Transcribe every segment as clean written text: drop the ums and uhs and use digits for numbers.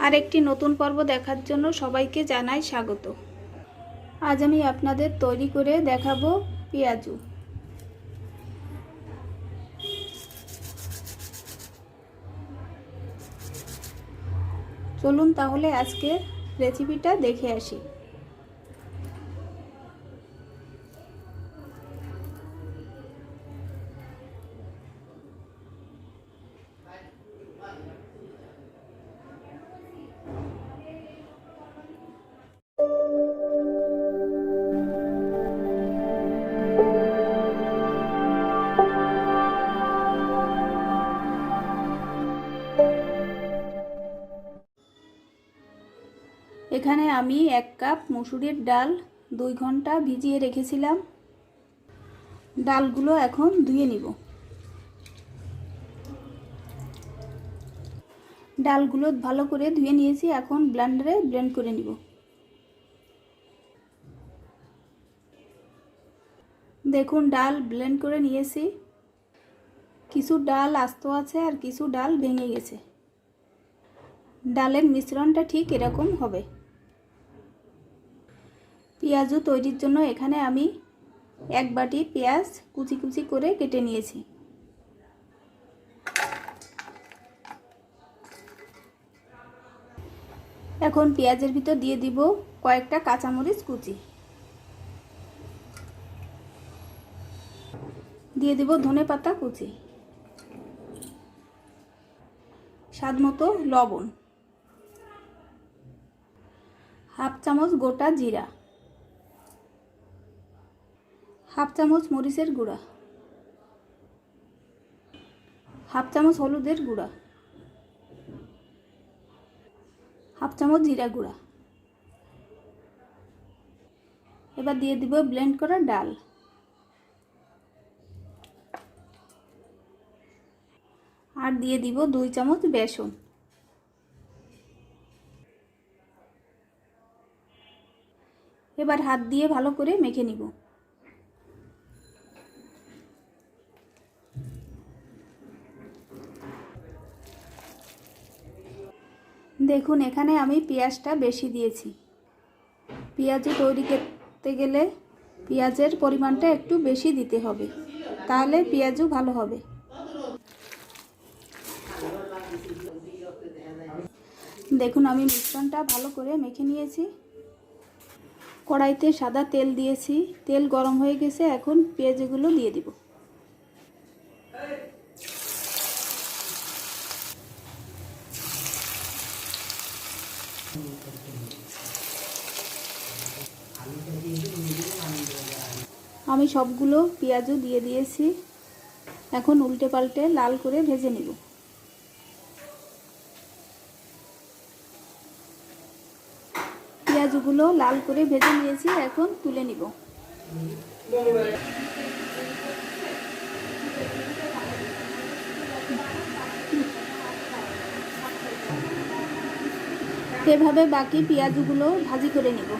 আরেকটি নতুন পর্ব দেখার জন্য সবাইকে জানাই স্বাগত। আজ আমি আপনাদের তৈরি করে দেখাবো পেঁয়াজু। চলুন তাহলে আজকে রেসিপিটা দেখে আসি। এখানে আমি 1 কাপ মসুরের ডাল 2 ঘন্টা ভিজিয়ে রেখেছিলাম। ডালগুলো এখন ধুয়ে নিব। ডালগুলো ভালো করে ধুয়ে নিয়েছি, এখন ব্লেন্ডারে ব্লেন্ড করে নিব। দেখুন ডাল ব্লেন্ড করে নিয়েছি। কিছু ডাল আস্ত আছে আর কিছু ডাল ভেঙে গেছে। ডালের মিশ্রণটা ঠিক এরকম হবে। পেঁয়াজু তৈরির জন্য এখানে আমি 1 বাটি পেঁয়াজ কুচি কুচি করে কেটে নিয়েছি। এখন পেঁয়াজের ভিতর দিয়ে দিব কয়েকটা কাঁচামরিচ কুচি, দিয়ে দিব ধনেপাতা কুচি, স্বাদমতো লবণ, হাফ চামচ গোটা জিরা, হাফ চামচ মরিচের গুঁড়া, হাফ চামচ হলুদের গুঁড়া, হাফ চামচ জিরা গুঁড়া। এবার দিয়ে দিব ব্লেন্ড করা ডাল। আর দিয়ে দিব 2 চামচ বেসন। এবার হাত দিয়ে ভালো করে মেখে নিব। দেখুন এখানে আমি পেঁয়াজটা বেশি দিয়েছি। পেঁয়াজু তৈরি করতে গেলে পেঁয়াজের পরিমাণটা একটু বেশি দিতে হবে, তাহলে পেঁয়াজু ভালো হবে। দেখুন আমি মিশ্রণটা ভালো করে মেখে নিয়েছি। কড়াইতে সাদা তেল দিয়েছি, তেল গরম হয়ে গেছে। এখন পেঁয়াজগুলো দিয়ে দিব। আমি সবগুলো পেঁয়াজু দিয়ে দিয়েছি। এখন উল্টে পাল্টে লাল করে ভেজে নিব। পেঁয়াজগুলো লাল করে ভেজে নিয়েছি, এখন তুলে নিব। এভাবে বাকি পেঁয়াজগুলো ভাজি করে নিব।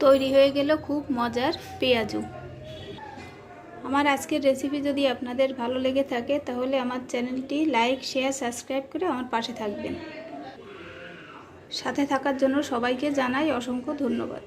তৈরি হয়ে গেল খুব মজার পেঁয়াজু। আমার আজকের রেসিপি যদি আপনাদের ভালো লেগে থাকে তাহলে আমার চ্যানেলটি লাইক, শেয়ার, সাবস্ক্রাইব করে আমার পাশে থাকবেন। সাথে থাকার জন্য সবাইকে জানাই অসংখ্য ধন্যবাদ।